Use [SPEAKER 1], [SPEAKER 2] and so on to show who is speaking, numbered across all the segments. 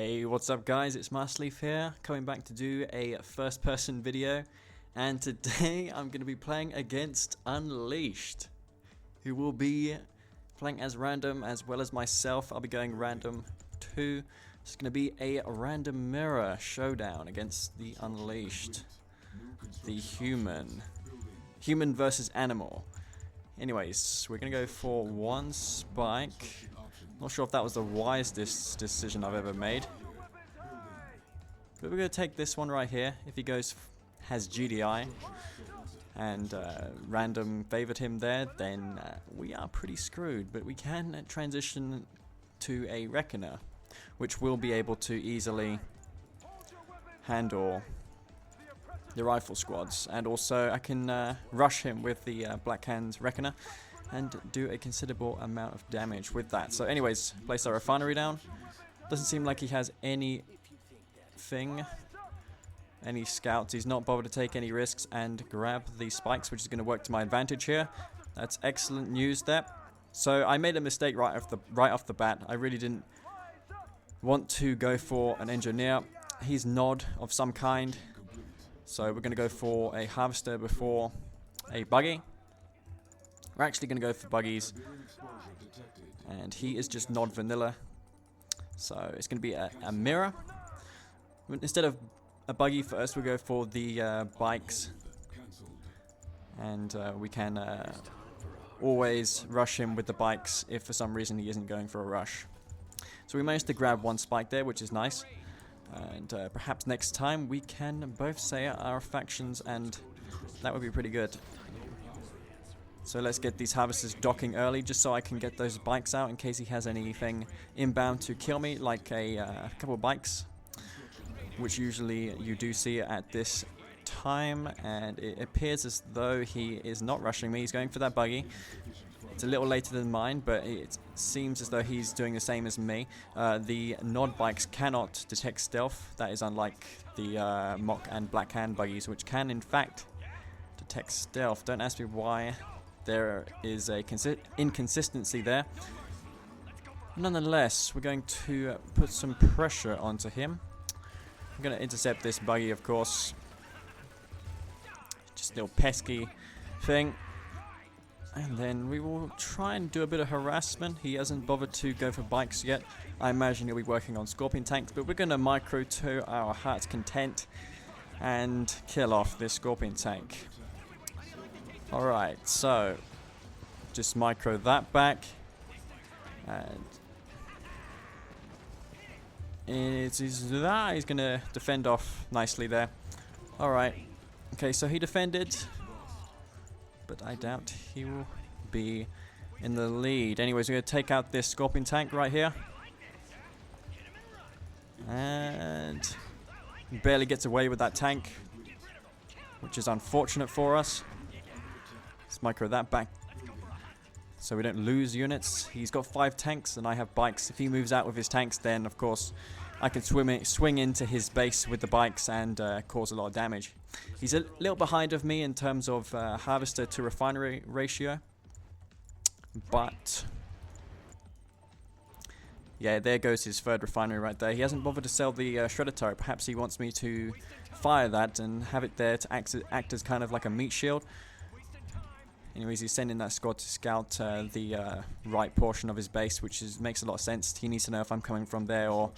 [SPEAKER 1] Hey, what's up guys, it's Marsleaf here, coming back to do a first person video, and today I'm going to be playing against Unleashed, who will be playing as random as well as myself. I'll be going random too. It's going to be a random mirror showdown against the Unleashed, the human versus animal. Anyways, we're going to go for one spike. Not sure if that was the wisest decision I've ever made. But we're going to take this one right here. If he has GDI and random favored him there, then we are pretty screwed. But we can transition to a Reckoner, which will be able to easily handle the rifle squads. And also I can rush him with the Black Hand Reckoner and do a considerable amount of damage with that. So anyways, place our refinery down. Doesn't seem like he has any scouts. He's not bothered to take any risks and grab the spikes, which is going to work to my advantage here. That's excellent news there. So I made a mistake right off the bat. I really didn't want to go for an engineer. He's nod of some kind. So we're going to go for a harvester before a buggy. We're actually going to go for buggies, and he is just nod vanilla, so it's going to be a mirror. Instead of a buggy first, we'll go for the bikes, and we can always rush him with the bikes if for some reason he isn't going for a rush. So we managed to grab one spike there, which is nice, and perhaps next time we can both say our factions, and that would be pretty good. So let's get these harvesters docking early, just so I can get those bikes out in case he has anything inbound to kill me, like a couple of bikes, which usually you do see at this time. And it appears as though he is not rushing me. He's going for that buggy. It's a little later than mine, but it seems as though he's doing the same as me. The nod bikes cannot detect stealth. That is unlike the mock and black hand buggies, which can in fact detect stealth. Don't ask me why. There is a inconsistency there. Nonetheless, we're going to put some pressure onto him. I'm going to intercept this buggy, of course. Just a little pesky thing. And then we will try and do a bit of harassment. He hasn't bothered to go for bikes yet. I imagine he'll be working on scorpion tanks, but we're going to micro to our heart's content and kill off this scorpion tank. Alright, so just micro that back, and he's going to defend off nicely there. Alright, okay, so he defended, but I doubt he will be in the lead. Anyways, we're going to take out this scorpion tank right here, and barely gets away with that tank, which is unfortunate for us. Let's micro that back so we don't lose units. He's got 5 tanks and I have bikes. If he moves out with his tanks, then of course I can swing into his base with the bikes and cause a lot of damage. He's a little behind of me in terms of harvester to refinery ratio, but yeah, there goes his third refinery right there. He hasn't bothered to sell the shredder turret. Perhaps he wants me to fire that and have it there to act as kind of like a meat shield. Anyways, he's sending that squad to scout the right portion of his base, which makes a lot of sense. He needs to know if I'm coming from there or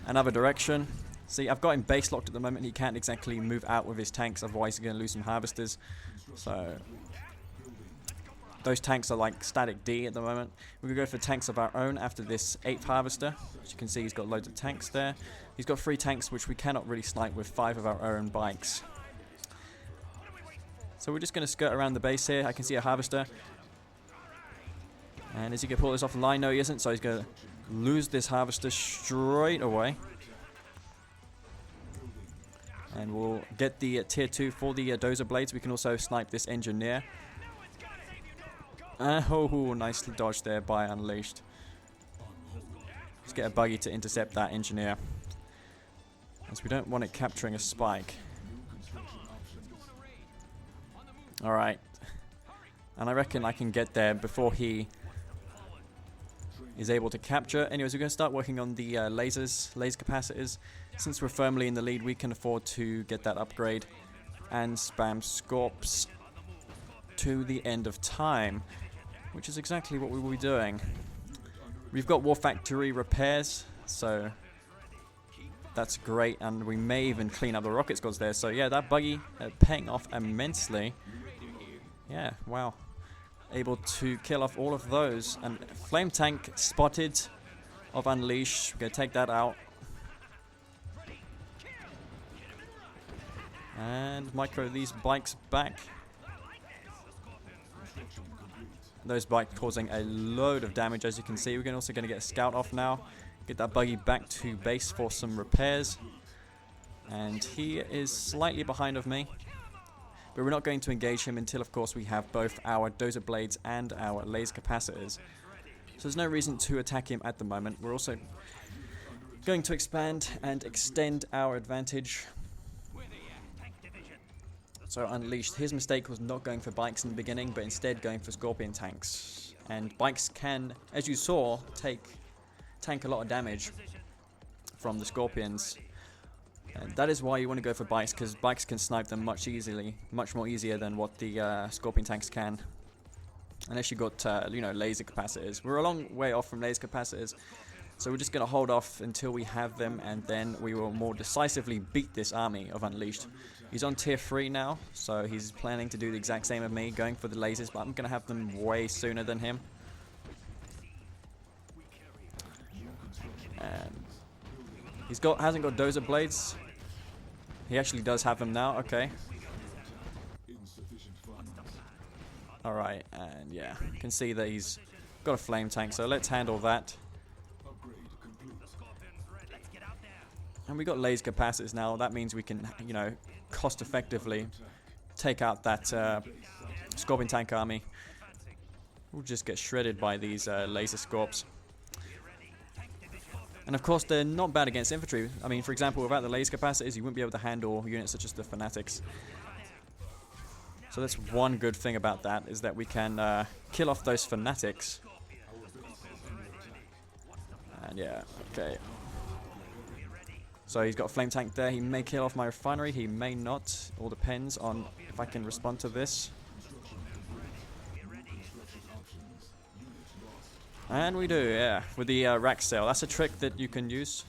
[SPEAKER 1] another direction. See, I've got him base locked at the moment. He can't exactly move out with his tanks, otherwise he's going to lose some harvesters. So those tanks are like static D at the moment. We're going to go for tanks of our own after this 8th harvester. As you can see, he's got loads of tanks there. He's got 3 tanks, which we cannot really snipe with 5 of our own bikes. So we're just going to skirt around the base here. I can see a harvester. And is he going to pull this off the line? No, he isn't. So he's going to lose this harvester straight away. And we'll get the tier 2 for the dozer blades. We can also snipe this engineer. Oh, nicely dodged there by Unleashed. Let's get a buggy to intercept that engineer, as we don't want it capturing a spike. Alright, and I reckon I can get there before he is able to capture. Anyways, we're going to start working on the laser capacitors. Since we're firmly in the lead, we can afford to get that upgrade and spam Scorps to the end of time, which is exactly what we will be doing. We've got War Factory repairs, so that's great, and we may even clean up the rocket squads there. So yeah, that buggy paying off immensely. Yeah, wow. Able to kill off all of those. And flame tank spotted of Unleash. We're going to take that out. And micro these bikes back. Those bikes causing a load of damage, as you can see. We're also going to get a scout off now. Get that buggy back to base for some repairs. And he is slightly behind of me. But we're not going to engage him until, of course, we have both our dozer blades and our laser capacitors. So there's no reason to attack him at the moment. We're also going to expand and extend our advantage. So Unleashed, his mistake was not going for bikes in the beginning, but instead going for Scorpion tanks. And bikes can, as you saw, tank a lot of damage from the Scorpions. And that is why you want to go for bikes, because bikes can snipe them much more easier than what the Scorpion tanks can. Unless you got, laser capacitors. We're a long way off from laser capacitors, so we're just going to hold off until we have them, and then we will more decisively beat this army of Unleashed. He's on tier 3 now, so he's planning to do the exact same as me, going for the lasers, but I'm going to have them way sooner than him. And hasn't got dozer blades. He actually does have them now. Okay. Alright, and yeah, you can see that he's got a flame tank, so let's handle that. And we got laser capacitors now. That means we can, cost effectively take out that Scorpion tank army. We'll just get shredded by these laser Scorps. And of course, they're not bad against infantry. I mean, for example, without the laser capacitors, you wouldn't be able to handle units such as the Fanatics. So that's one good thing about that, is that we can kill off those Fanatics. And yeah, okay. So he's got a flame tank there. He may kill off my refinery, he may not. All depends on if I can respond to this. And we do, yeah, with the rack sail. That's a trick that you can use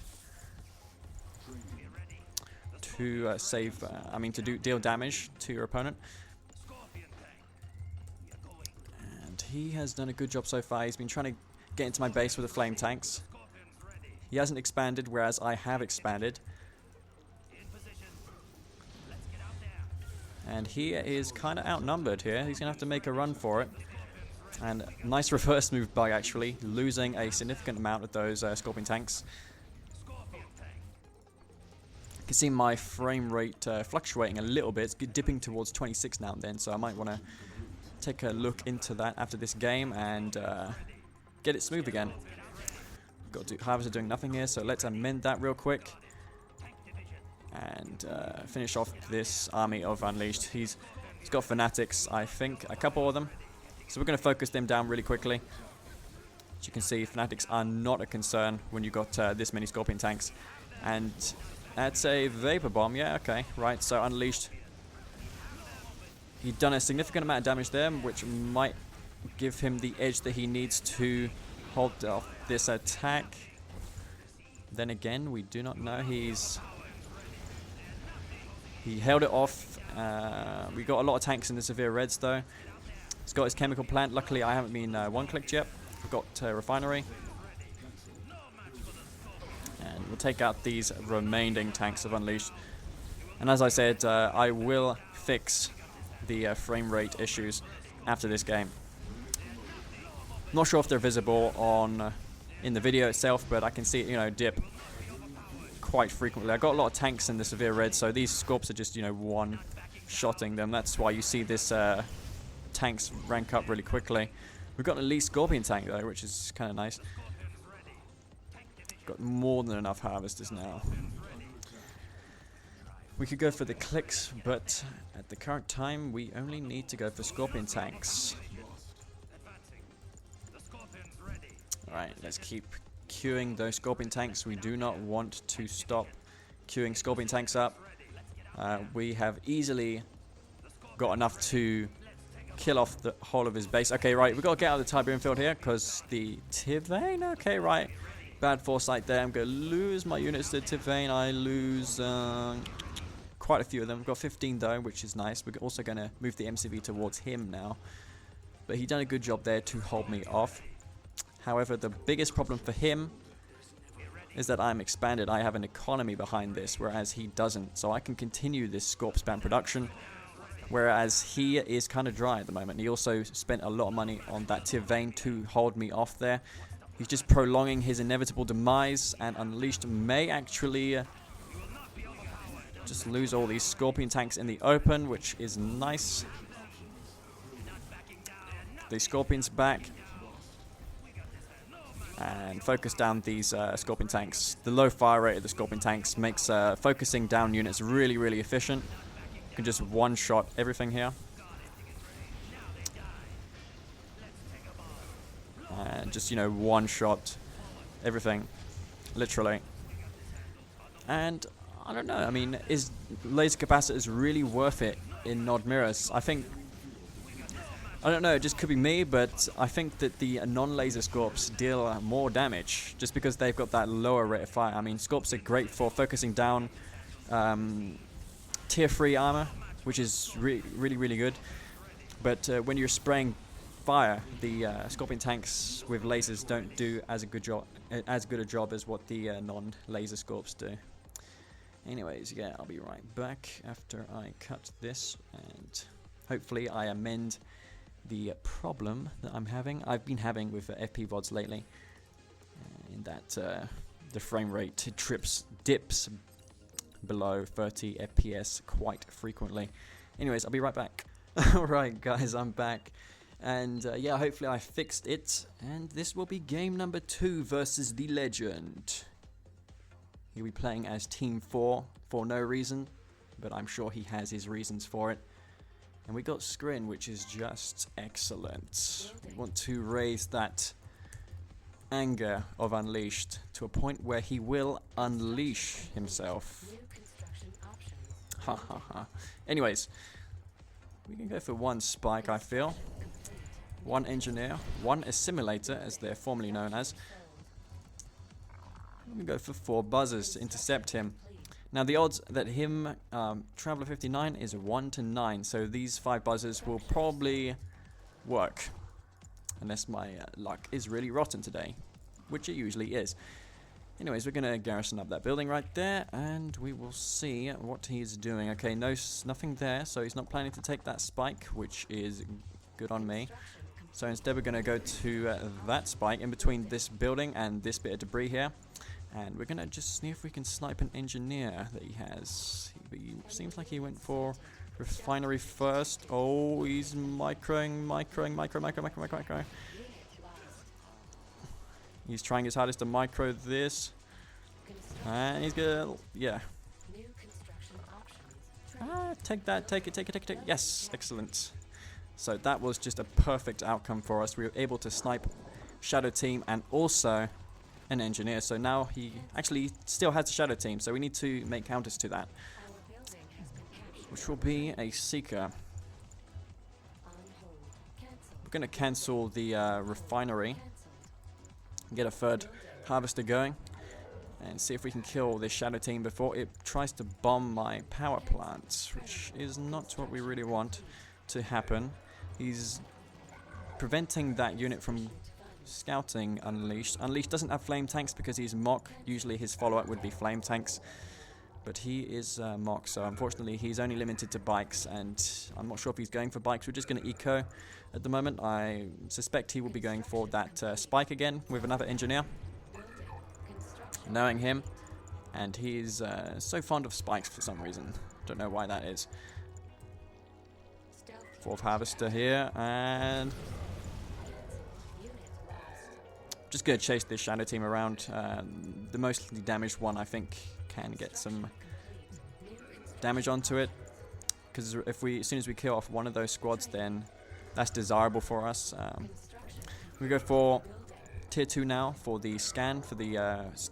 [SPEAKER 1] to deal damage to your opponent. And he has done a good job so far. He's been trying to get into my base with the flame tanks. He hasn't expanded, whereas I have expanded. And he is kind of outnumbered here. He's going to have to make a run for it. And nice reverse move by actually, losing a significant amount of those Scorpion tanks. You can see my frame rate fluctuating a little bit. It's dipping towards 26 now and then, so I might want to take a look into that after this game and get it smooth again. Harvester doing nothing here, so let's amend that real quick. And finish off this army of Unleashed. He's got Fanatics, I think, a couple of them. So we're going to focus them down really quickly. As you can see, Fanatics are not a concern when you've got this many Scorpion tanks. And that's a Vapor Bomb, yeah, okay, right, so Unleashed. He'd done a significant amount of damage there, which might give him the edge that he needs to hold off this attack. Then again, we do not know. He held it off. We got a lot of tanks in the Severe Reds, though. He's got his chemical plant. Luckily, I haven't been one-clicked yet. We've got refinery. And we'll take out these remaining tanks of Unleashed. And as I said, I will fix the frame rate issues after this game. Not sure if they're visible in the video itself, but I can see it, dip quite frequently. I got a lot of tanks in the Severe Red, so these Scorps are just, one-shotting them. That's why you see this tanks rank up really quickly. We've got an elite Scorpion tank though, which is kind of nice. Got more than enough harvesters now. We could go for the clicks, but at the current time, we only need to go for Scorpion tanks. Alright, let's keep queuing those Scorpion tanks. We do not want to stop queuing Scorpion tanks up. We have easily got enough to kill off the whole of his base. Okay, right, we've got to get out of the Tiberium field here because the Tivane, okay, right. Bad foresight there. I'm going to lose my units to Tivane. I lose quite a few of them. We've got 15 though, which is nice. We're also going to move the MCV towards him now. But he done a good job there to hold me off. However, the biggest problem for him is that I'm expanded. I have an economy behind this, whereas he doesn't. So I can continue this Scorp spam production, whereas he is kind of dry at the moment. He also spent a lot of money on that Tivane to hold me off there. He's just prolonging his inevitable demise, and Unleashed may actually just lose all these Scorpion tanks in the open, which is nice. The Scorpion's back. And focus down these Scorpion tanks. The low fire rate of the Scorpion tanks makes focusing down units really, really efficient. You can just one-shot everything here. And just, you know, one-shot everything. Literally. And, I don't know, I mean, is laser capacitors really worth it in Nod mirrors? I don't know, it just could be me, but I think that the non-laser Scorps deal more damage just because they've got that lower rate of fire. I mean, Scorps are great for focusing down tier 3 armor, which is really good. But when you're spraying fire, the Scorpion tanks with lasers don't do as good a job as what the non-laser Scorps do. Anyways, yeah, I'll be right back after I cut this, and hopefully I amend the problem that I've been having with FPVods lately, in that the frame rate dips below 30 FPS quite frequently. Anyways, I'll be right back. Alright guys, I'm back, and yeah, hopefully I fixed it, and this will be game number 2 versus the Legend. He'll be playing as Team 4 for no reason, but I'm sure he has his reasons for it. And we got Scrin, which is just excellent. We want to raise that anger of Unleashed to a point where he will unleash himself. Ha ha ha. Anyways, we can go for 1 spike, I feel. 1 engineer, 1 assimilator, as they're formerly known as. We can go for 4 buzzers to intercept him. Now the odds that him Traveler 59 is 1 to 9, so these 5 buzzers will probably work, unless my luck is really rotten today, which it usually is. Anyways, we're gonna garrison up that building right there, and we will see what he's doing. Okay, nothing there, so he's not planning to take that spike, which is good on me. So instead we're gonna go to that spike in between this building and this bit of debris here. And we're going to just see if we can snipe an engineer that he has. He seems like he went for refinery first. Oh, he's micro. He's trying his hardest to micro this. And he's going to, yeah. Take that, take it. Yes, excellent. So that was just a perfect outcome for us. We were able to snipe Shadow Team and also an engineer, so now he actually still has the Shadow Team, so we need to make counters to that, which will be a Seeker. We're going to cancel the refinery, get a 3rd harvester going, and see if we can kill this Shadow Team before it tries to bomb my power plant, which is not what we really want to happen. He's preventing that unit from scouting Unleashed. Unleashed doesn't have flame tanks because he's Mock. Usually his follow-up would be flame tanks, but he is Mock, so unfortunately he's only limited to bikes, and I'm not sure if he's going for bikes. We're just going to eco at the moment. I suspect he will be going for that spike again with another engineer, knowing him, and he's so fond of spikes for some reason. Don't know why that is. 4th harvester here, and just going to chase this Shadow Team around. The mostly damaged one, I think, can get some damage onto it, because if as soon as we kill off one of those squads, then that's desirable for us. We go for tier 2 now for the scan,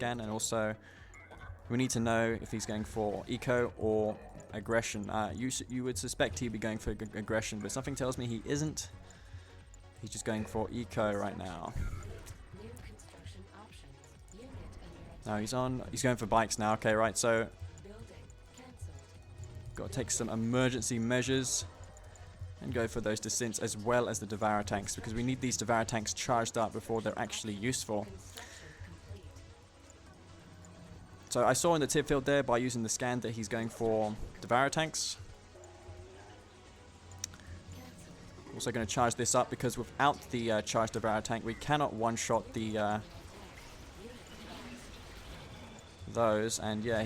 [SPEAKER 1] and also we need to know if he's going for eco or aggression. You would suspect he'd be going for aggression, but something tells me he isn't. He's just going for eco right now. No, he's going for bikes now. Okay, right, so got to take some emergency measures and go for those descents as well as the Devour tanks, because we need these Devour tanks charged up before they're actually useful. So I saw in the tip field there by using the scan that he's going for Devour tanks. Also going to charge this up because without the charged Devour tank we cannot one-shot the those, and yeah,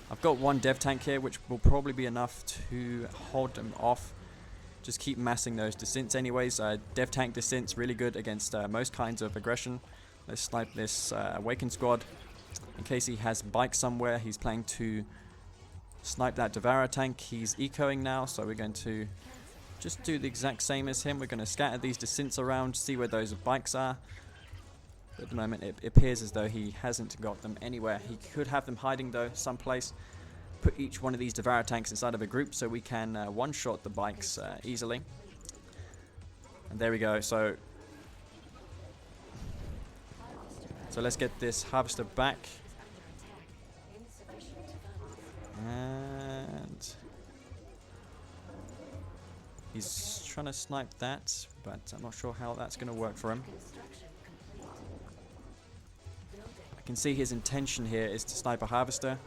[SPEAKER 1] I've got one dev tank here which will probably be enough to hold them off. Just keep massing those descents anyways. Dev tank descents really good against most kinds of aggression. Let's snipe this Awakened squad. In case he has bikes somewhere, he's planning to snipe that Devourer tank. He's ecoing now, so we're going to just do the exact same as him. We're going to scatter these descents around, see where those bikes are. But at the moment it appears as though he hasn't got them anywhere. He could have them hiding though someplace. Put each one of these Devourer tanks inside of a group so we can one-shot the bikes easily. And there we go. So let's get this Harvester back. And he's trying to snipe that, but I'm not sure how that's going to work for him. I can see his intention here is to snipe a Harvester.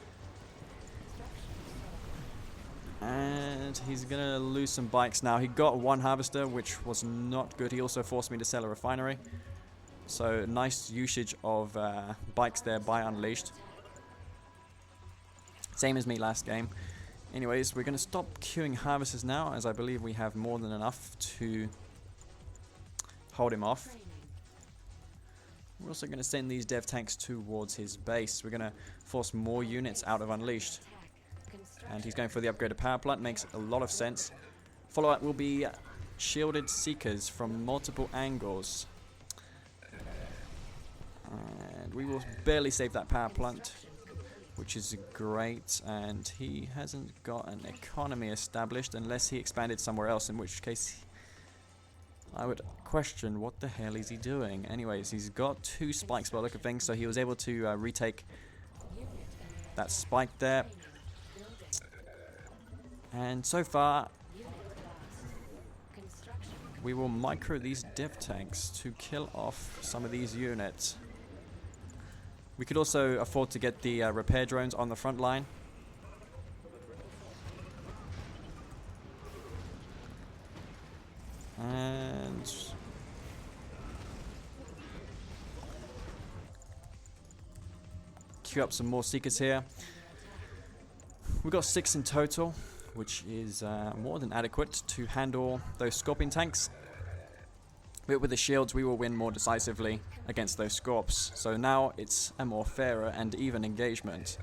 [SPEAKER 1] And he's going to lose some bikes now. He got one Harvester, which was not good. He also forced me to sell a refinery. So nice usage of bikes there by Unleashed. Same as me last game. Anyways, we're going to stop queuing Harvesters now, as I believe we have more than enough to hold him off. We're also going to send these dev tanks towards his base. We're going to force more units out of Unleashed. And he's going for the upgraded power plant. Makes a lot of sense. Follow-up will be shielded Seekers from multiple angles. And we will barely save that power plant, which is great. And he hasn't got an economy established unless he expanded somewhere else, in which case I would question what the hell is he doing. Anyways, he's got 2 spikes by the look of things, so he was able to retake that spike there. And so far, we will micro these dev tanks to kill off some of these units. We could also afford to get the repair drones on the front line. And queue up some more Seekers here. We've got 6 in total, which is more than adequate to handle those Scorpion tanks. But with the shields, we will win more decisively against those Scorps. So now it's a more fairer and even engagement.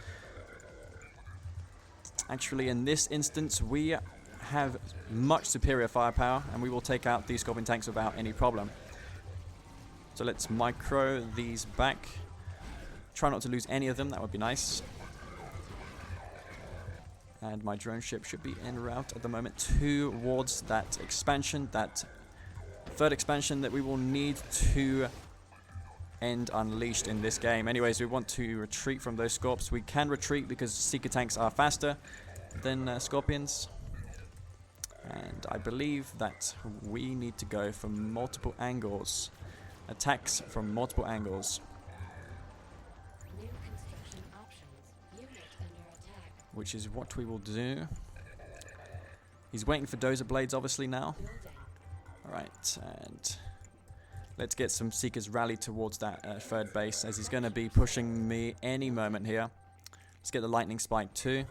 [SPEAKER 1] Actually, in this instance, we have much superior firepower, and we will take out these Scorpion tanks without any problem. So let's micro these back. Try not to lose any of them, that would be nice. And my drone ship should be en route at the moment towards that expansion, that third expansion that we will need to end Unleashed in this game. Anyways, we want to retreat from those Scorps. We can retreat because Seeker tanks are faster than Scorpions. And I believe that we need to go from multiple angles. Attacks from multiple angles. Which is what we will do. He's waiting for Dozer Blades obviously now. Alright, and let's get some Seekers rallied towards that third base, as he's going to be pushing me any moment here. Let's get the Lightning Spike too.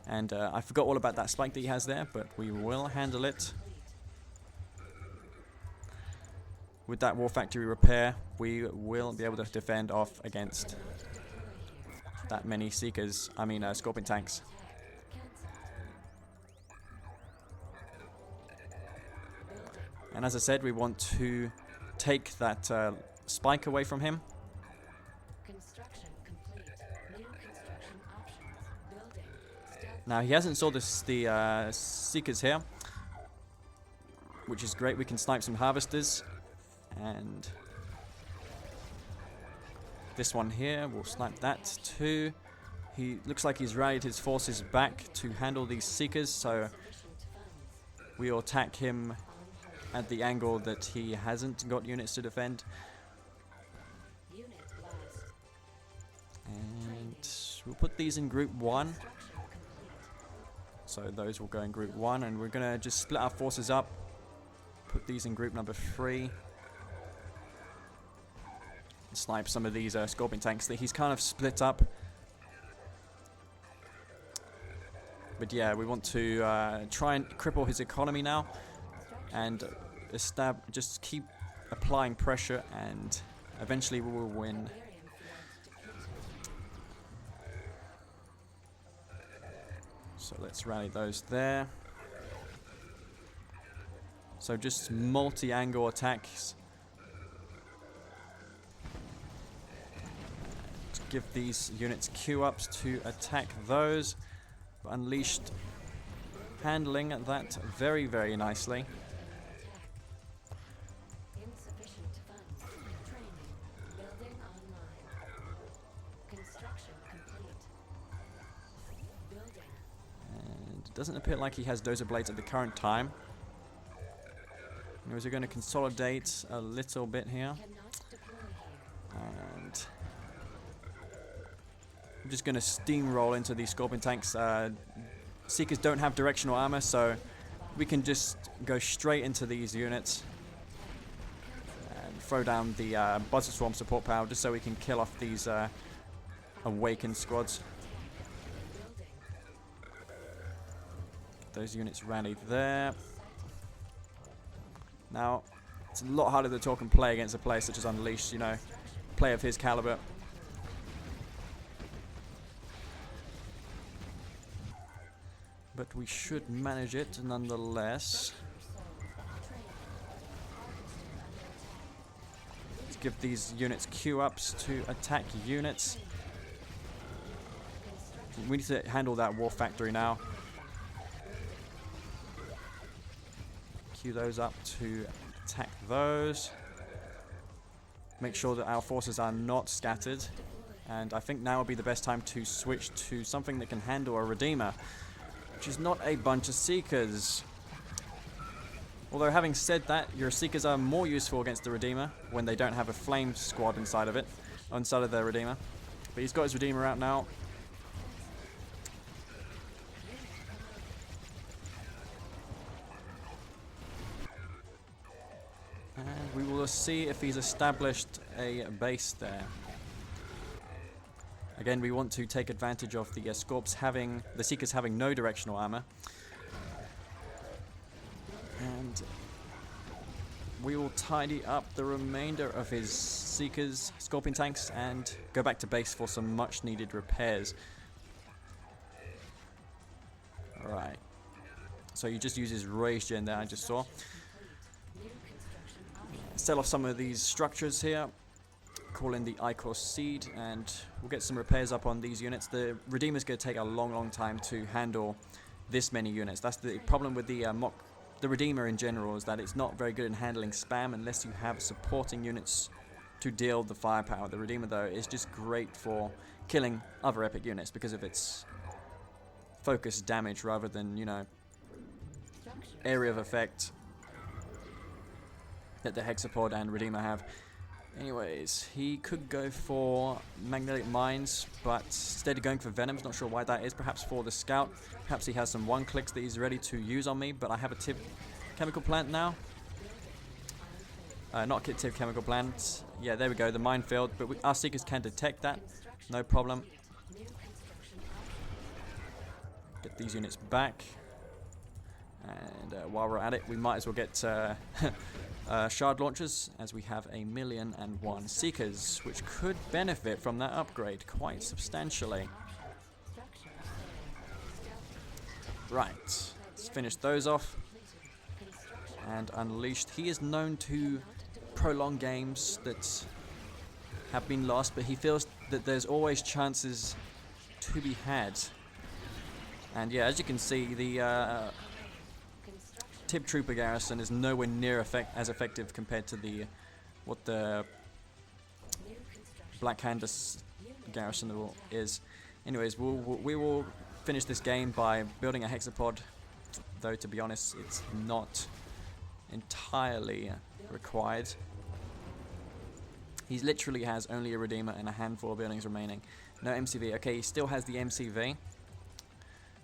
[SPEAKER 1] And I forgot all about that spike that he has there, but we will handle it. With that War Factory repair, we will be able to defend off against that many Seekers, Scorpion tanks. And as I said, we want to take that spike away from him.
[SPEAKER 2] Construction complete. New construction options. Building. Stealth.
[SPEAKER 1] Now he hasn't saw the Seekers here, which is great. We can snipe some harvesters, and this one here, we'll snipe that too. He looks like he's rallied his forces back to handle these Seekers, so
[SPEAKER 2] Sufficient funds.
[SPEAKER 1] we will attack him at the angle that he hasn't got units to defend.
[SPEAKER 2] Unit lost.
[SPEAKER 1] And we'll put these in group 1.
[SPEAKER 2] Construction complete.
[SPEAKER 1] So those will go in group 1, and we're going to just split our forces up. Put these in group number 3. Snipe some of these Scorpion tanks that he's kind of split up. But yeah, we want to try and cripple his economy now, and just keep applying pressure, and eventually we will win.
[SPEAKER 2] Imperium field depleted.
[SPEAKER 1] So let's rally those there. So just multi-angle attacks. To give these units Q-ups to attack those. Unleashed handling that very, very nicely.
[SPEAKER 2] Insufficient funds. Training. Building online. Construction complete. Building.
[SPEAKER 1] And it doesn't appear like he has dozer blades at the current time. Anyways, we're going to consolidate a little bit here.
[SPEAKER 2] Cannot deploy here.
[SPEAKER 1] And I'm just going to steamroll into these Scorpion tanks. Seekers don't have directional armor, so we can just go straight into these units and throw down the Buzzard Swarm support power just so we can kill off these awakened squads.
[SPEAKER 2] Building.
[SPEAKER 1] Those units rallied there. Now, it's a lot harder to talk and play against a player such as Unleashed, you know, player of his caliber. But we should manage it nonetheless. Let's give these units Q-ups to attack units. We need to handle that war factory now. Queue those up to attack those. Make sure that our forces are not scattered. And I think now would be the best time to switch to something that can handle a Redeemer, which is not a bunch of Seekers. Although having said that, your Seekers are more useful against the Redeemer when they don't have a flame squad inside of it, inside of their Redeemer. But he's got his Redeemer out now. And we will see if he's established a base there. Again, we want to take advantage of the the Seekers having no directional armor. And we will tidy up the remainder of his Seekers, Scorpion tanks, and go back to base for some much needed repairs. Alright. So he just uses Rage Gen there, I just saw. Sell off some of these structures here. Call in the Ichor Seed, and we'll get some repairs up on these units. The Redeemer's going to take a long time to handle this many units. That's the problem with the Redeemer in general, is that it's not very good in handling spam unless you have supporting units to deal the firepower. The Redeemer, though, is just great for killing other epic units because of its focused damage rather than, you know, area of effect that the Hexapod and Redeemer have. Anyways, he could go for Magnetic Mines, but instead of going for Venoms, not sure why that is. Perhaps for the Scout. Perhaps he has some one-clicks that he's ready to use on me, but I have a Tiv Chemical Plant now. Not Tiv Chemical Plant. Yeah, there we go, the Minefield. But our Seekers can detect that. No problem. Get these units back. And while we're at it, we might as well get shard launchers, as we have 1,000,001 Seekers, which could benefit from that upgrade quite substantially. Right, let's finish those off. And Unleashed, he is known to prolonged games that have been lost, but he feels that there's always chances to be had. And yeah, as you can see, the Tip Trooper garrison is nowhere near as effective compared to the what the Black Hand garrison is. Anyways, we will finish this game by building a hexapod, though to be honest, it's not entirely required. He literally has only a Redeemer and a handful of buildings remaining. No MCV. Okay, he still has the MCV.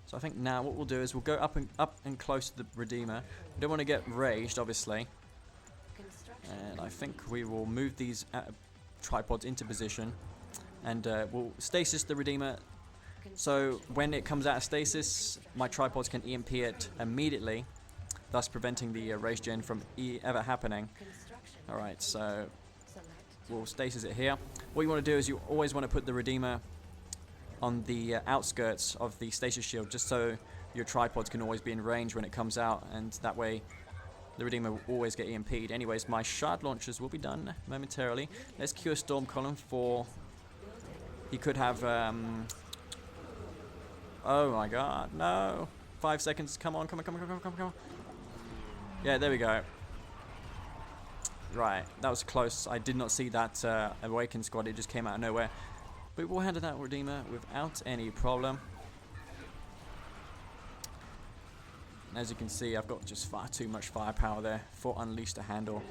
[SPEAKER 1] So I think now what we'll do is we'll go up and close to the Redeemer. We don't want to get raged, obviously. And I think we will move these tripods into position. And we'll stasis the Redeemer. So when it comes out of stasis, my tripods can EMP it immediately, thus preventing the rage gen from ever happening. Alright, so we'll stasis it here. What you want to do is you always want to put the Redeemer on the outskirts of the stasis shield, just so your tripods can always be in range when it comes out, and that way the Redeemer will always get EMP'd. Anyways, my shard launchers will be done momentarily. Let's queue a storm column for... He could have... Oh my god, no! 5 seconds, come on, come on. Yeah, there we go. Right, that was close. I did not see that Awakened squad, it just came out of nowhere. But we'll handle that Redeemer without any problem. And as you can see, I've got just far too much firepower there for Unleash to handle.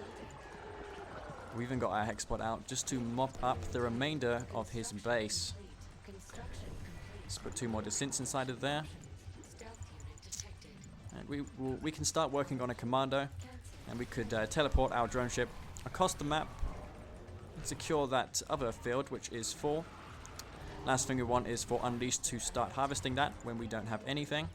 [SPEAKER 1] We even got our Hexpod out just to mop up the remainder of his base. Let's put 2 more descents inside of there. And we can start working on a commando, and we could teleport our drone ship across the map and secure that other field, which is full. Last thing we want is for Unleash to start harvesting that when we don't have anything.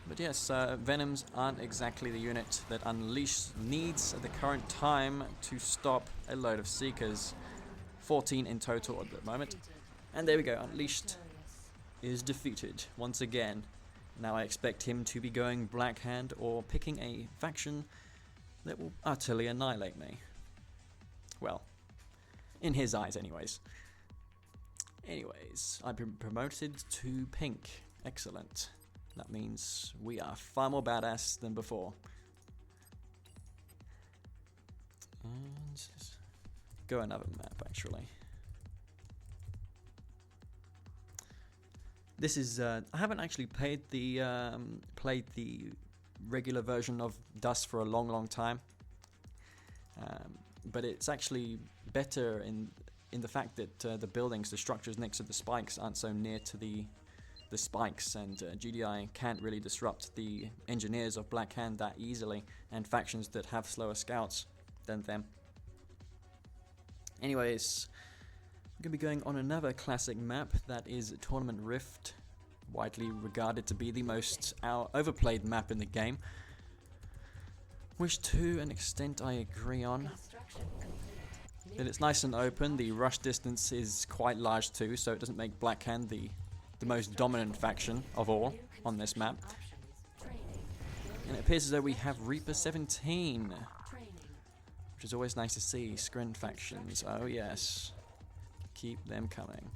[SPEAKER 1] But yes, Venoms aren't exactly the unit that Unleash needs at the current time to stop a load of Seekers. 14 in total at the moment. And there we go, Unleashed is defeated once again. Now I expect him to be going Black Hand or picking a faction that will utterly annihilate me. Well, in his eyes anyways. Anyways, I've been promoted to pink. Excellent. That means we are far more badass than before. And go another map actually. This is I haven't actually played the regular version of Dust for a long time. But it's actually better in the fact that the buildings, the structures next to the spikes aren't so near to the spikes, and GDI can't really disrupt the engineers of Black Hand that easily, and factions that have slower scouts than them. Anyways, I'm going to be going on another classic map that is Tournament Rift, widely regarded to be the most overplayed map in the game, which to an extent I agree on. But it's nice and open, the rush distance is quite large too, so it doesn't make Black Hand the most dominant faction of all on this map. And it appears as though we have Reaper 17, which is always nice to see. Scrin factions, oh yes, keep them coming.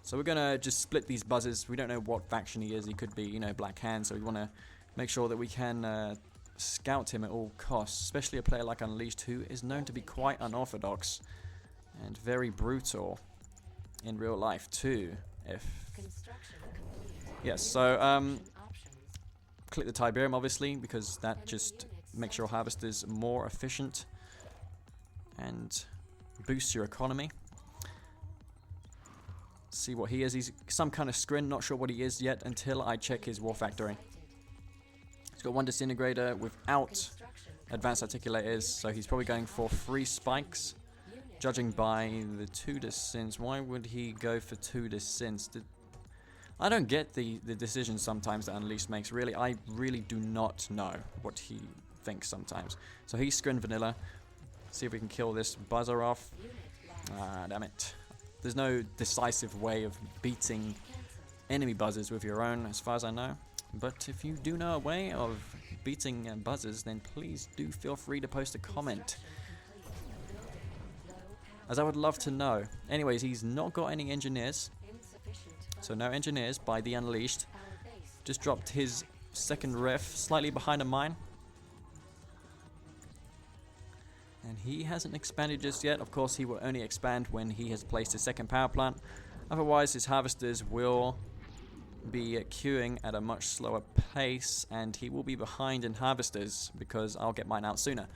[SPEAKER 1] So we're gonna just split these buzzers. We don't know what faction he is. He could be, you know, Black Hand, so we want to make sure that we can scout him at all costs, especially a player like Unleashed, who is known to be quite unorthodox and very brutal in real life too. Yes, so click the Tiberium obviously, because that just makes your harvesters more efficient and boosts your economy. See what he is. He's some kind of Scrin, not sure what he is yet until I check his war factory. He's got 1 disintegrator without advanced articulators, so he's probably going for 3 spikes. Judging by the 2 descents, why would he go for 2 descents? I don't get the decisions sometimes that Unleashed makes, really. I really do not know what he thinks sometimes. So he's Scrin Vanilla. See if we can kill this buzzer off. Ah, damn it. There's no decisive way of beating enemy buzzers with your own, as far as I know. But if you do know a way of beating buzzers, then please do feel free to post a comment, as I would love to know. Anyways, he's not got any engineers, so no engineers by the Unleashed. Just dropped his second ref slightly behind of mine. And he hasn't expanded just yet. Of course, he will only expand when he has placed his second power plant. Otherwise, his harvesters will be queuing at a much slower pace, and he will be behind in harvesters because I'll get mine out sooner.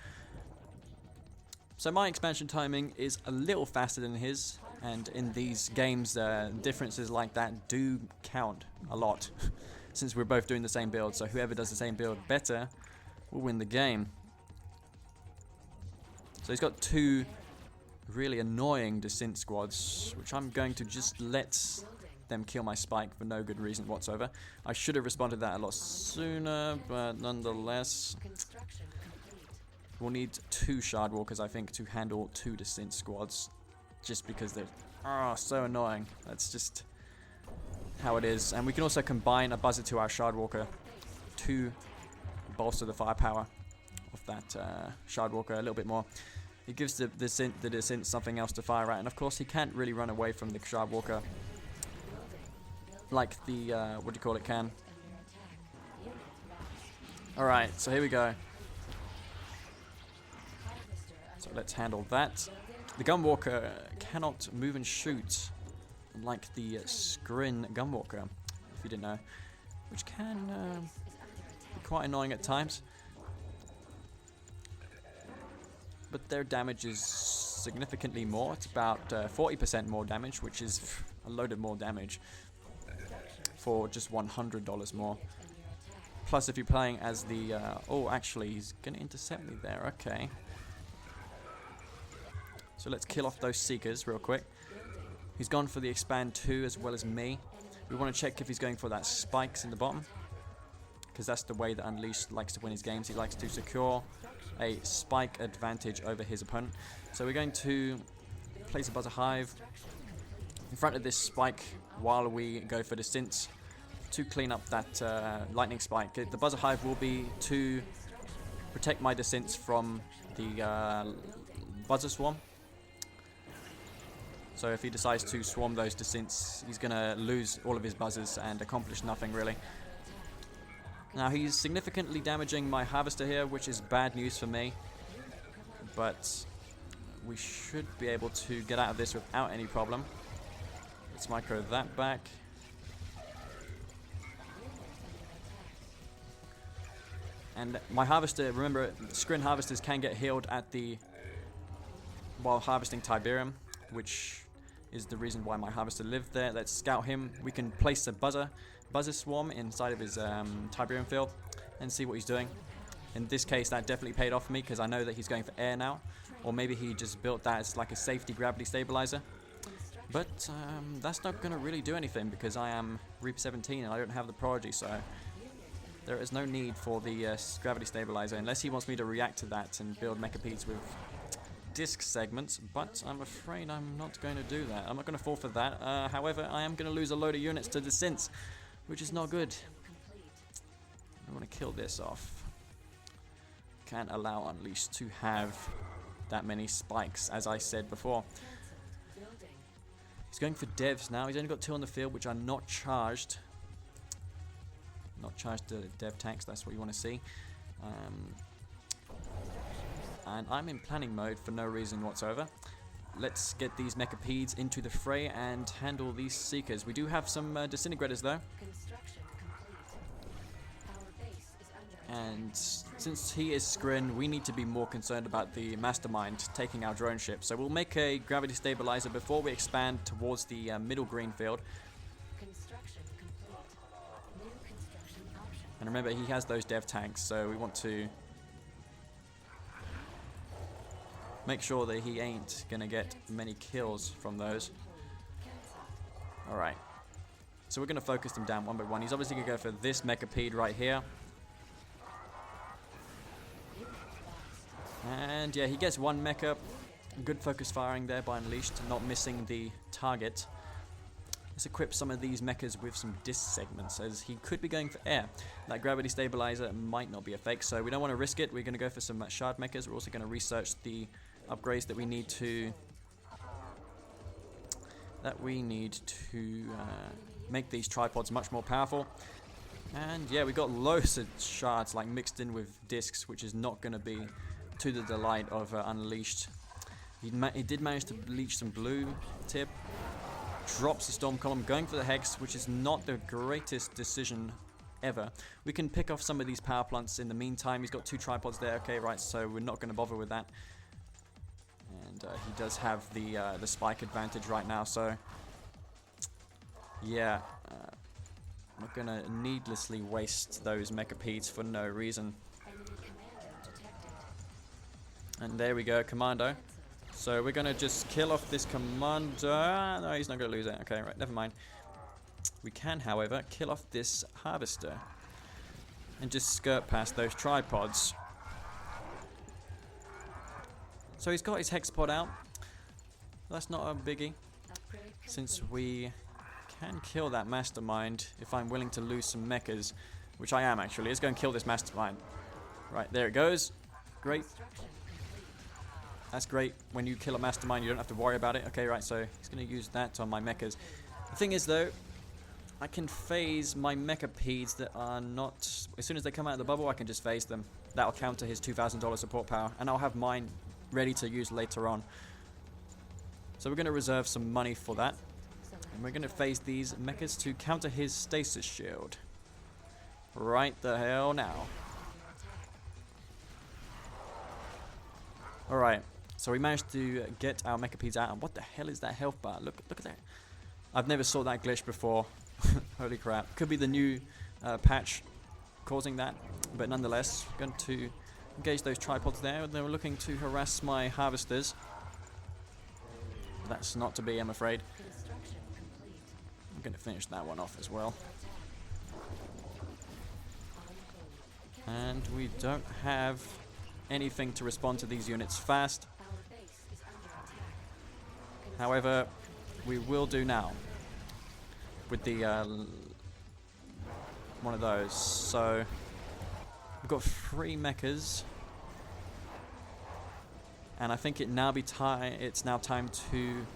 [SPEAKER 1] So my expansion timing is a little faster than his, and in these games, differences like that do count a lot, since we're both doing the same build. So whoever does the same build better will win the game. So he's got two really annoying descent squads, which I'm going to just let them kill my spike for no good reason whatsoever. I should have responded to that a lot sooner, but nonetheless, we'll need 2 shard walkers, I think, to handle 2 descent squads, just because they're so annoying. That's just how it is. And we can also combine a buzzer to our shard walker to bolster the firepower of that shard walker a little bit more. It gives the descent something else to fire at, and of course he can't really run away from the shard walker like the what do you call it, can. Alright, so here we go. So let's handle that. The gunwalker cannot move and shoot like the Scrin gunwalker, if you didn't know, which can be quite annoying at times. But their damage is significantly more. It's about 40% more damage, which is a load of more damage for just $100 more. Plus, if you're playing as the... oh, actually, he's going to intercept me there. Okay. So let's kill off those Seekers real quick. He's gone for the Expand 2 as well as me. We want to check if he's going for that spikes in the bottom, because that's the way that Unleashed likes to win his games. He likes to secure a spike advantage over his opponent. So we're going to place a buzzer hive in front of this spike while we go for descents to clean up that lightning spike. The buzzer hive will be to protect my descents from the buzzer swarm. So if he decides to swarm those descents, he's going to lose all of his buzzers and accomplish nothing really. Now he's significantly damaging my harvester here, which is bad news for me, but we should be able to get out of this without any problem. Let's micro that back. And my harvester, remember, Scrin harvesters can get healed at while harvesting Tiberium, which is the reason why my harvester lived there. Let's scout him. We can place a buzzer swarm inside of his Tiberium field and see what he's doing. In this case, that definitely paid off for me because I know that he's going for air now, or maybe he just built that as like a safety gravity stabilizer. But that's not going to really do anything because I am Reaper 17 and I don't have the Prodigy, so there is no need for the gravity stabilizer unless he wants me to react to that and build mechapedes with disc segments, but I'm afraid I'm not going to do that. I'm not going to fall for that. However, I am going to lose a load of units to descents, which is not good. I want to kill this off. Can't allow Unleashed to have that many spikes, as I said before. He's going for devs now. He's only got 2 on the field, which are not charged. Not charged to dev tanks, that's what you want to see. And I'm in planning mode for no reason whatsoever. Let's get these mechapedes into the fray and handle these Seekers. We do have some disintegrators though. And since he is Scrin, we need to be more concerned about the Mastermind taking our drone ship. So we'll make a gravity stabilizer before we expand towards the middle green field. And remember, he has those dev tanks, so we want to make sure that he ain't gonna get many kills from those. Alright. So we're gonna focus them down one by one. He's obviously gonna go for this mechapede right here. And yeah, he gets 1 mecha. Good focus firing there by Unleashed, not missing the target. let's equip some of these mechas with some disc segments, as he could be going for air. That gravity stabilizer might not be a fake, so we don't want to risk it. We're going to go for some shard mechas. We're also going to research the upgrades that we need to make these tripods much more powerful. And yeah, we got loads of shards like mixed in with discs, which is not going to be to the delight of Unleashed. He did manage to leech some blue tip. Drops the storm column, going for the hex, which is not the greatest decision ever. We can pick off some of these power plants in the meantime. He's got 2 tripods there. Okay, right, so we're not going to bother with that. And he does have the spike advantage right now, so yeah, I'm not going to needlessly waste those mechapedes for no reason.
[SPEAKER 2] Enemy commando detected.
[SPEAKER 1] And there we go, commando. So we're going to just kill off this commander. No, he's not going to lose it. Okay, right, never mind. We can, however, kill off this harvester and just skirt past those tripods. So he's got his hex pod out. That's not a biggie,
[SPEAKER 2] Upgrade
[SPEAKER 1] since
[SPEAKER 2] complete.
[SPEAKER 1] we can kill that mastermind if I'm willing to lose some mechas, which I am actually. Let's go and kill this mastermind. Right, there it goes. Great.
[SPEAKER 2] Construction complete.
[SPEAKER 1] That's great. When you kill a mastermind, you don't have to worry about it. Okay, right, so he's going to use that on my mechas. The thing is, though, I can phase my mechapedes that are not... As soon as they come out of the bubble, I can just phase them. That'll counter his $2,000 support power, and I'll have mine ready to use later on. So we're going to reserve some money for that. And we're going to phase these mechas to counter his stasis shield. Right the hell now. Alright, so we managed to get our mechapedes out. And what the hell is that health bar? Look at that. I've never saw that glitch before. Holy crap. Could be the new patch causing that. But nonetheless, going to engage those tripods there. They were looking to harass my harvesters. That's not to be, I'm afraid.
[SPEAKER 2] Construction complete.
[SPEAKER 1] I'm going to finish that one off as well.
[SPEAKER 2] On hold.
[SPEAKER 1] And we don't have anything to respond to these units fast.
[SPEAKER 2] Our base is under attack.
[SPEAKER 1] However, we will do now with the one of those. So we've got 3 mechas, and I think it's now time to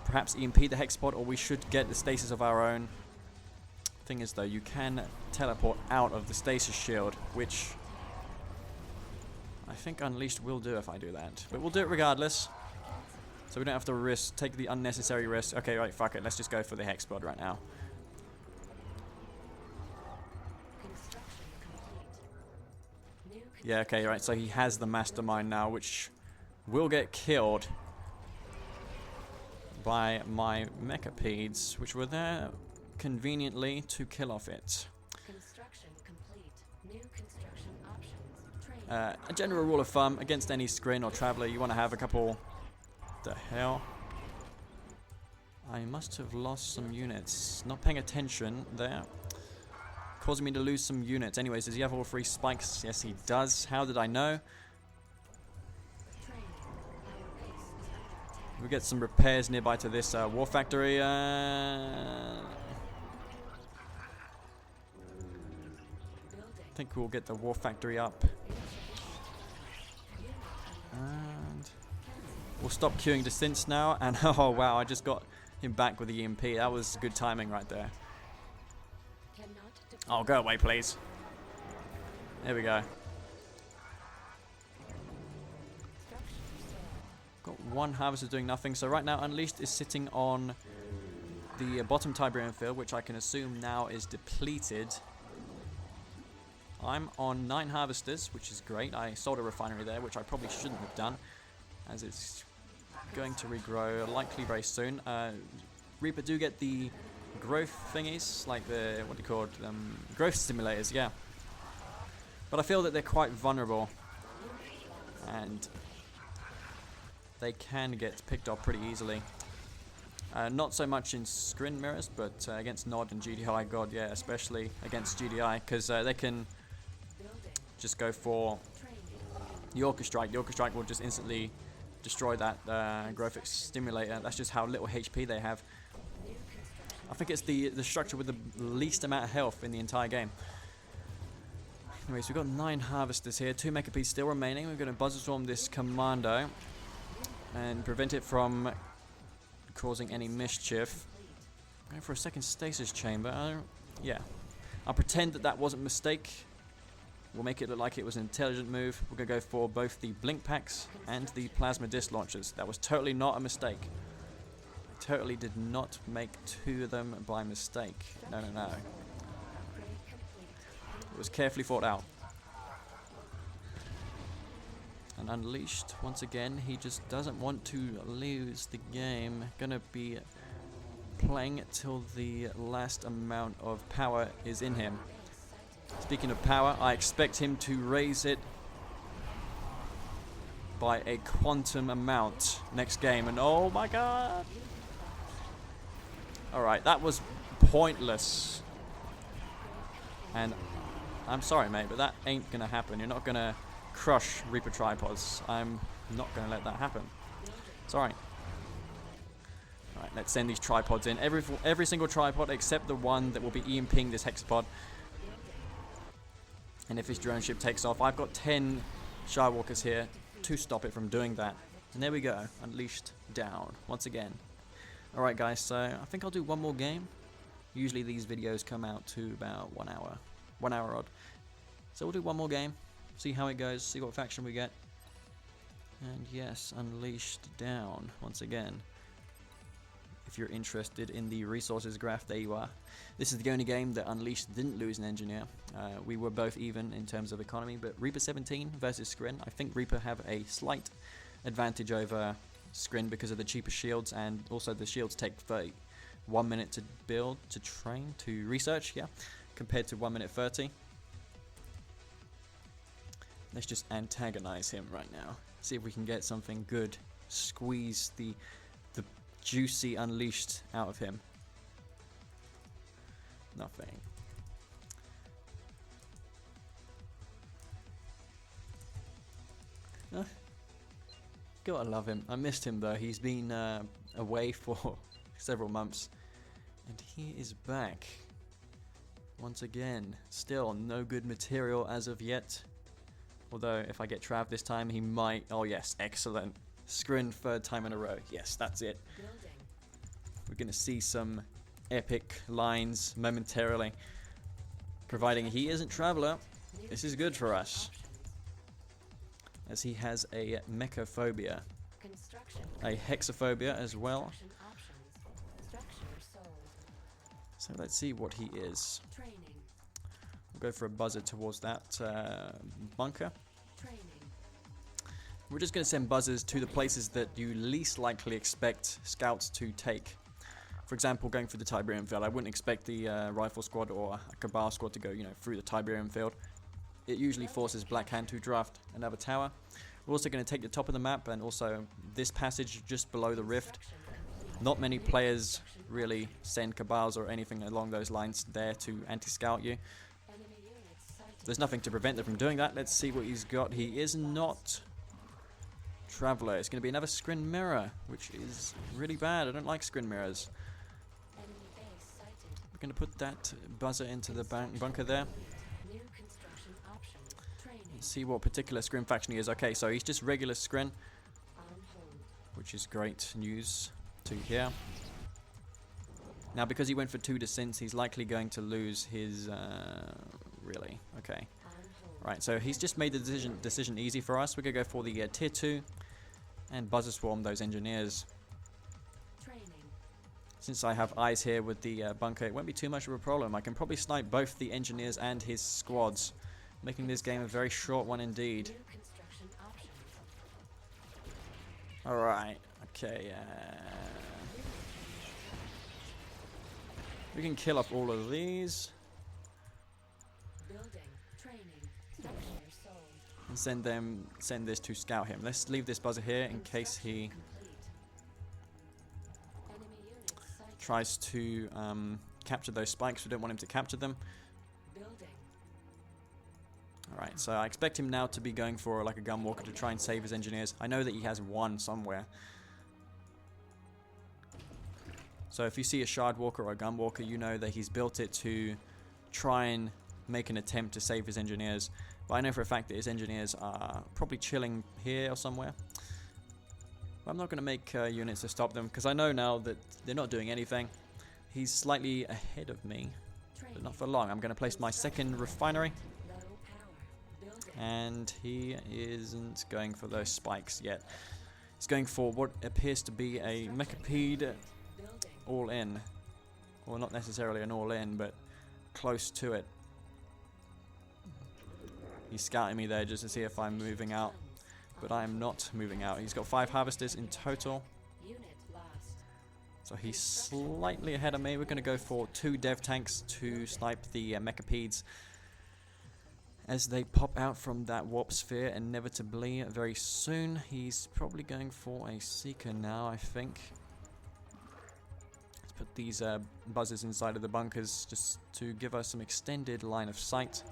[SPEAKER 1] perhaps EMP the hex pod, or we should get the stasis of our own. Thing is, though, you can teleport out of the stasis shield, which I think Unleashed will do if I do that. But we'll do it regardless, so we don't have to take the unnecessary risk. Okay, right, fuck it. Let's just go for the hex pod right now.
[SPEAKER 2] Construction complete. New
[SPEAKER 1] Yeah, okay, right. So he has the mastermind now, which will get killed by my mechapedes, which were there conveniently to kill off it.
[SPEAKER 2] construction complete. New construction options. Training.
[SPEAKER 1] A general rule of thumb, against any Scrin or Traveler, you want to have a couple... The hell? I must have lost some units. Not paying attention there. Causing me to lose some units. Anyways, does he have all 3 spikes? Yes, he does. How did I know?
[SPEAKER 2] Training. Our base is under attack.
[SPEAKER 1] We get some repairs nearby to this war factory.
[SPEAKER 2] Building.
[SPEAKER 1] I think we'll get the war factory up.
[SPEAKER 2] Unit
[SPEAKER 1] And we'll stop queuing distance now. And oh wow, I just got him back with the EMP. That was good timing right there.
[SPEAKER 2] cannot deploy.
[SPEAKER 1] Oh, go away, please. There we go.
[SPEAKER 2] Construction stalled.
[SPEAKER 1] Got 1 harvester doing nothing. So right now, Unleashed is sitting on the bottom Tiberian field, which I can assume now is depleted. I'm on 9 harvesters, which is great. I sold a refinery there, which I probably shouldn't have done, as it's going to regrow likely very soon. Reaper do get the growth thingies, like the, what do you call them, growth stimulators, yeah. But I feel that they're quite vulnerable, and they can get picked off pretty easily. Not so much in Scrin mirrors, but against Nod and GDI, God, yeah, especially against GDI, because they can
[SPEAKER 2] Building.
[SPEAKER 1] just go for
[SPEAKER 2] Training.
[SPEAKER 1] Yorker Strike. Yorker Strike will just instantly destroy that growth stimulator. That's just how little HP they have. I think it's the structure with the least amount of health in the entire game. Anyways, we've got 9 harvesters here, 2 mecha pieces still remaining. We're going to buzzer swarm this commando and prevent it from causing any mischief. Going for a second stasis chamber. Yeah, I'll pretend that wasn't a mistake. We'll make it look like it was an intelligent move. We're going to go for both the blink packs and the plasma disc launchers. That was totally not a mistake. I totally did not make 2 of them by mistake. No, no, no. It was carefully thought out. And Unleashed, once again, he just doesn't want to lose the game. Gonna be playing till the last amount of power is in him. Speaking of power, I expect him to raise it by a quantum amount next game. And oh my god! Alright, that was pointless. And I'm sorry, mate, but that ain't gonna happen. You're not gonna crush Reaper tripods. I'm not gonna let that happen. Sorry. Alright, let's send these tripods in. Every single tripod except the one that will be EMPing this hexapod. And if his drone ship takes off, I've got 10 Shywalkers here to stop it from doing that. And there we go, Unleashed down once again. Alright guys, so I think I'll do one more game. Usually these videos come out to about 1 hour. 1 hour odd. So we'll do one more game, see how it goes, see what faction we get. And yes, Unleashed down once again. If you're interested in the resources graph, there you are. This is the only game that Unleashed didn't lose an engineer. We were both even in terms of economy, but Reaper 17 versus Scrin, I think Reaper have a slight advantage over Scrin because of the cheaper shields, and also the shields take 1 minute to build, to train, to research, yeah, compared to 1 minute 30. Let's just antagonize him right now. See if we can get something good. Squeeze the juicy Unleashed out of him. Nothing. Gotta love him. I missed him though. He's been away for several months. And he is back. Once again. Still no good material as of yet. Although if I get Trav this time he might... Oh yes, excellent. Scrin 3rd time in a row. Yes, that's it. We're going to see some epic lines momentarily. Providing he isn't Traveler, this is good for us. As he has a mechaphobia. A hexaphobia as well. So let's see what he is. We'll go for a buzzer towards that bunker. We're just going to send buzzers to the places that you least likely expect scouts to take. For example, going through the Tiberium field. I wouldn't expect the rifle squad or a Cabal squad to go, through the Tiberium field. It usually forces Black Hand to draft another tower. We're also going to take the top of the map and also this passage just below the rift. Not many players really send Cabals or anything along those lines there to anti-scout you. There's nothing to prevent them from doing that. Let's see what he's got. He is not Traveler. It's going to be another Scrin mirror, which is really bad. I don't like Scrin mirrors. We're going to put that buzzer into the bunker there. Let's see what particular Scrin faction he is. Okay, so he's just regular Scrin, which is great news to hear. Now, because he went for 2 descents, he's likely going to lose his... really? Okay. Right, so he's just made the decision easy for us. We're going to go for the tier 2 and buzzer swarm those engineers. Since I have eyes here with the bunker, it won't be too much of a problem. I can probably snipe both the engineers and his squads, making this game a very short one indeed. Alright, okay. We can kill up all of these. And send this to scout him. Let's leave this buzzer here in case he tries to capture those spikes. We don't want him to capture them. Alright, so I expect him now to be going for like a gun walker to try and save his engineers. I know that he has one somewhere. So if you see a shard walker or a gun walker, you know that he's built it to try and make an attempt to save his engineers. But I know for a fact that his engineers are probably chilling here or somewhere. But I'm not going to make units to stop them, because I know now that they're not doing anything. He's slightly ahead of me, but not for long. I'm going to place my second refinery. And he isn't going for those spikes yet. He's going for what appears to be a mechapede all-in. Well, not necessarily an all-in, but close to it. He's scouting me there just to see if I'm moving out. But I am not moving out. He's got 5 harvesters in total. So he's slightly ahead of me. We're going to go for 2 dev tanks to snipe the mechapedes as they pop out from that warp sphere inevitably very soon. He's probably going for a seeker now, I think. Let's put these buzzers inside of the bunkers just to give us some extended line of sight.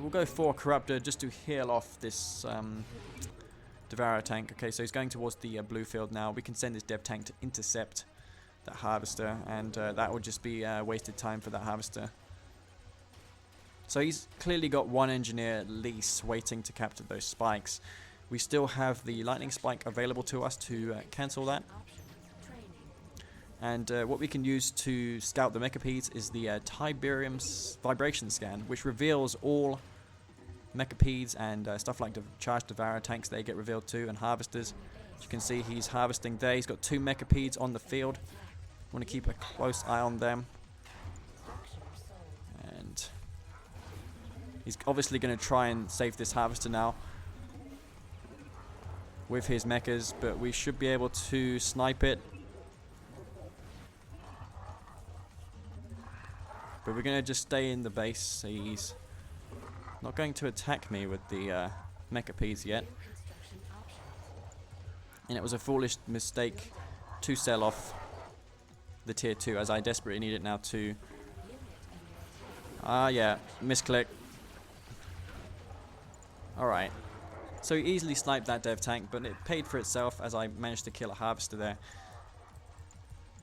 [SPEAKER 1] We'll go for Corruptor just to heal off this Devourer tank. Okay, so he's going towards the blue field now. We can send this dev tank to intercept that harvester, and that would just be wasted time for that harvester. So he's clearly got one engineer at least waiting to capture those spikes. We still have the lightning spike available to us to cancel that. And what we can use to scout the mechapedes is the Tiberium vibration scan, which reveals all mechapedes and stuff like the charged Devourer tanks. They get revealed too, and harvesters. As you can see, he's harvesting there. He's got 2 mechapedes on the field. Want to keep a close eye on them. And he's obviously going to try and save this harvester now with his mechas, but we should be able to snipe it. But we're going to just stay in the base. He's not going to attack me with the mechapedes yet. And it was a foolish mistake to sell off the tier 2, as I desperately need it now to... yeah, misclick. Alright. So he easily sniped that dev tank, but it paid for itself as I managed to kill a harvester there.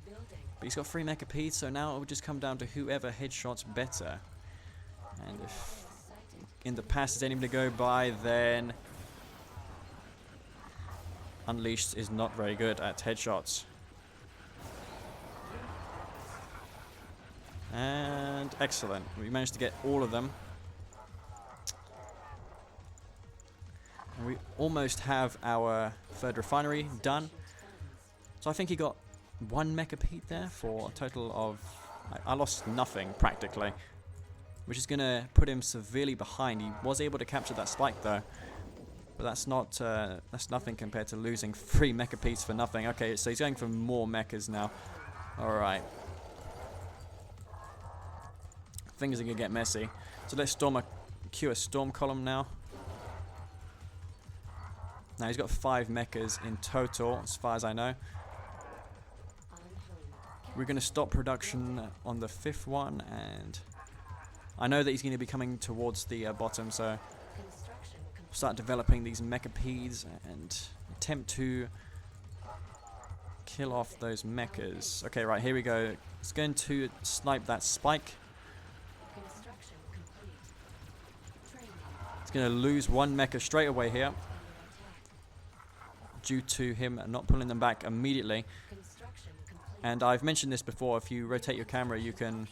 [SPEAKER 1] But he's got 3 mechapedes, so now it will just come down to whoever headshots better. And if in the past is anything to go by, then Unleashed is not very good at headshots. And excellent. We managed to get all of them. And we almost have our 3rd refinery done. So I think he got 1 mechapede there for a total of... I lost nothing, practically. Which is going to put him severely behind. He was able to capture that spike, though. But that's nothing compared to losing 3 mechapedes for nothing. Okay, so he's going for more mechas now. Alright. Things are going to get messy. So let's queue a storm column now. Now he's got 5 mechas in total, as far as I know. We're going to stop production on the 5th one, and I know that he's going to be coming towards the bottom, so start developing these mechapedes and attempt to kill off those mechas. Okay, right, here we go. It's going to snipe that spike. It's going to lose 1 mecha straight away here, due to him not pulling them back immediately. And I've mentioned this before, if you rotate your camera you can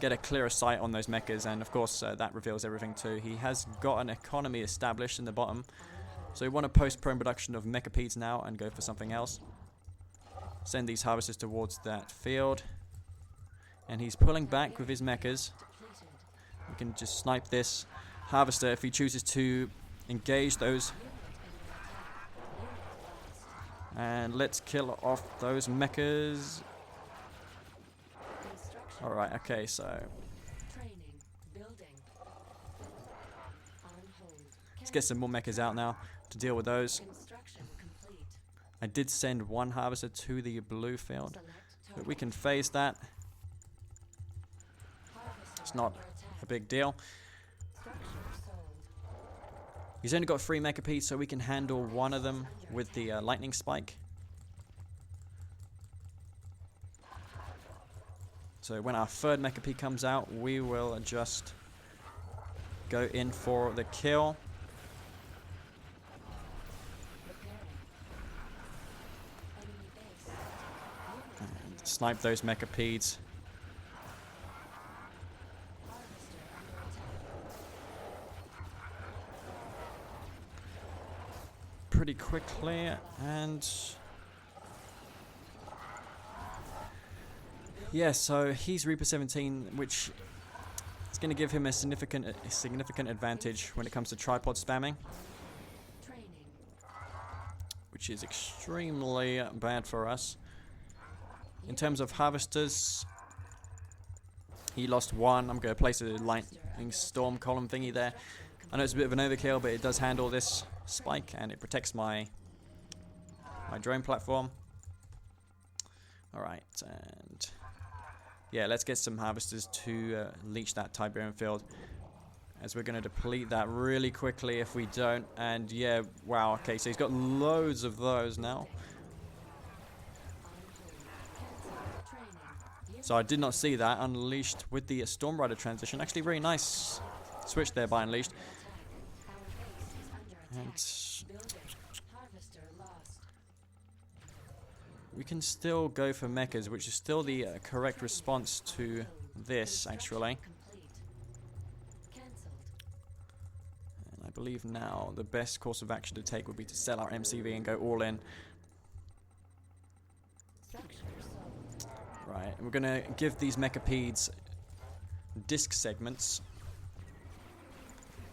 [SPEAKER 1] get a clearer sight on those mechas, and of course that reveals everything too. He has got an economy established in the bottom, so we want to post-prone production of mechapedes now and go for something else. Send these harvesters towards that field, and he's pulling back with his mechas. We can just snipe this harvester if he chooses to engage those. And let's kill off those mechas. Alright, okay, so let's get some more mechas out now to deal with those. I did send 1 harvester to the blue field, but we can phase that. It's not a big deal. He's only got 3 mecha P, so we can handle one of them with the lightning spike. So when our third mecha P comes out, we will just go in for the kill. And snipe those mecha Ps. Pretty quickly, and yeah, so he's Reaper 17, which is going to give him a significant advantage when it comes to tripod spamming, which is extremely bad for us. In terms of harvesters, he lost 1. I'm going to place a lightning storm column thingy there. I know it's a bit of an overkill, but it does handle this spike and it protects my drone platform. Alright, and yeah, let's get some harvesters to leech that Tiberium field, as we're going to deplete that really quickly if we don't. And yeah, wow, okay, so he's got loads of those now. So I did not see that unleashed with the Storm Rider transition. Actually, very nice switch there by Unleashed. And we can still go for mechas, which is still the correct response to this, actually. And I believe now the best course of action to take would be to sell our MCV and go all in. Right, and we're going to give these mechapeds disc segments.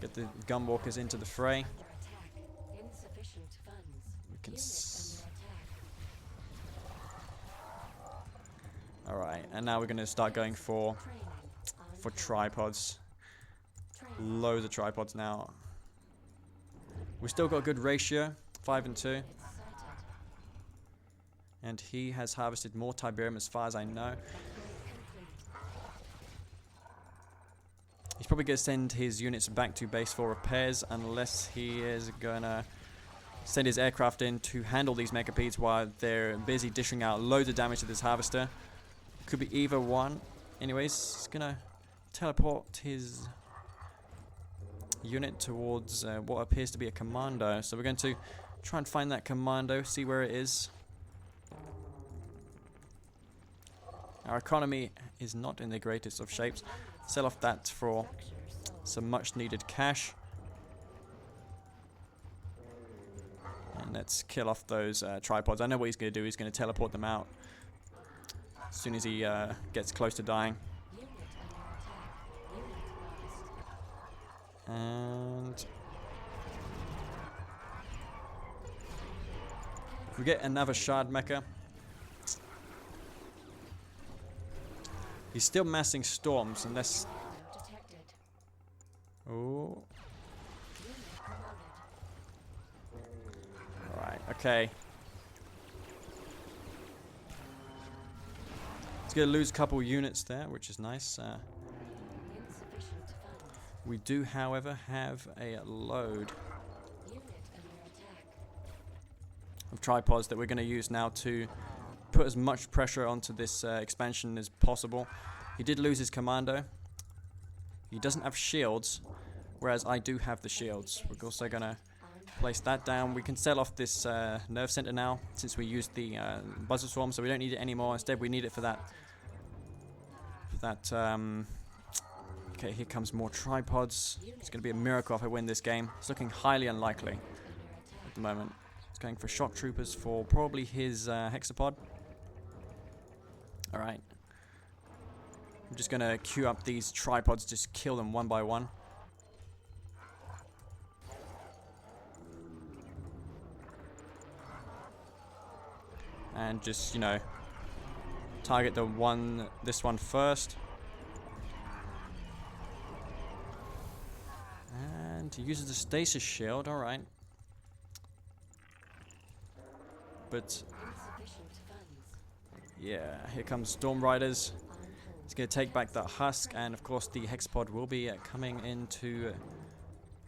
[SPEAKER 1] Get the gunwalkers into the fray. We can Alright, and now we're going to start going for tripods. Loads of tripods now. We've still got a good ratio, 5 and 2. And he has harvested more Tiberium as far as I know. He's probably going to send his units back to base for repairs, unless he is going to send his aircraft in to handle these mechapedes while they're busy dishing out loads of damage to this harvester. Could be either one. Anyways, he's going to teleport his unit towards what appears to be a commando. So we're going to try and find that commando, see where it is. Our economy is not in the greatest of shapes. Sell off that for some much needed cash. And let's kill off those tripods. I know what he's going to do. He's going to teleport them out as soon as he gets close to dying. And if we get another shard mecha. He's still massing storms unless... Oh. Alright, okay. He's going to lose a couple units there, which is nice. We do, however, have a load of tripods that we're going to use now to put as much pressure onto this expansion as possible. He did lose his commando. He doesn't have shields, whereas I do have the shields. We're also going to place that down. We can sell off this nerve center now, since we used the buzzer swarm, so we don't need it anymore. Instead, we need it for that. Okay, here comes more tripods. It's going to be a miracle if I win this game. It's looking highly unlikely at the moment. He's going for shock troopers for probably his hexapod. Alright. I'm just going to queue up these tripods, just kill them one by one. And just, you know, target this one first. And he uses the stasis shield, alright. But yeah, here comes Storm Riders. He's going to take back that husk, and of course the hexapod will be coming in to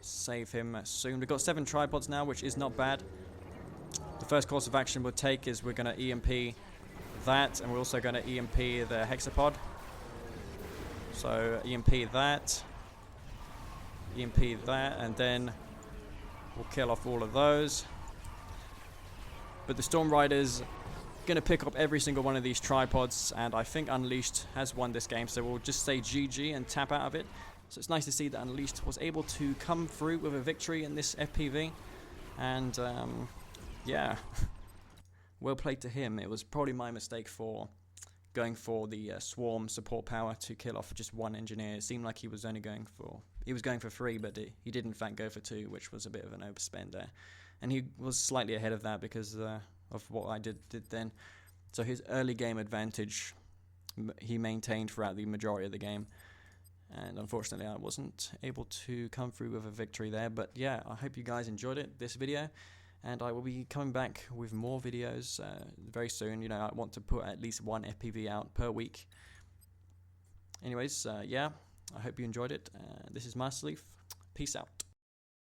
[SPEAKER 1] save him soon. We've got 7 tripods now, which is not bad. The first course of action we'll take is we're going to EMP that, and we're also going to EMP the hexapod. So EMP that, and then we'll kill off all of those. But the Storm Rider's going to pick up every single one of these tripods, and I think Unleashed has won this game, so we'll just say GG and tap out of it. So it's nice to see that Unleashed was able to come through with a victory in this FPV, and yeah, well played to him. It was probably my mistake for going for the swarm support power to kill off just one engineer. It seemed like he was only going for 3, but he did in fact go for 2, which was a bit of an overspend there. And he was slightly ahead of that because of what I did then. So his early game advantage he maintained throughout the majority of the game. And unfortunately I wasn't able to come through with a victory there. But yeah, I hope you guys enjoyed this video. And I will be coming back with more videos very soon. You know, I want to put at least 1 FPV out per week. Anyways, yeah, I hope you enjoyed it. This is Master Leaf. Peace out.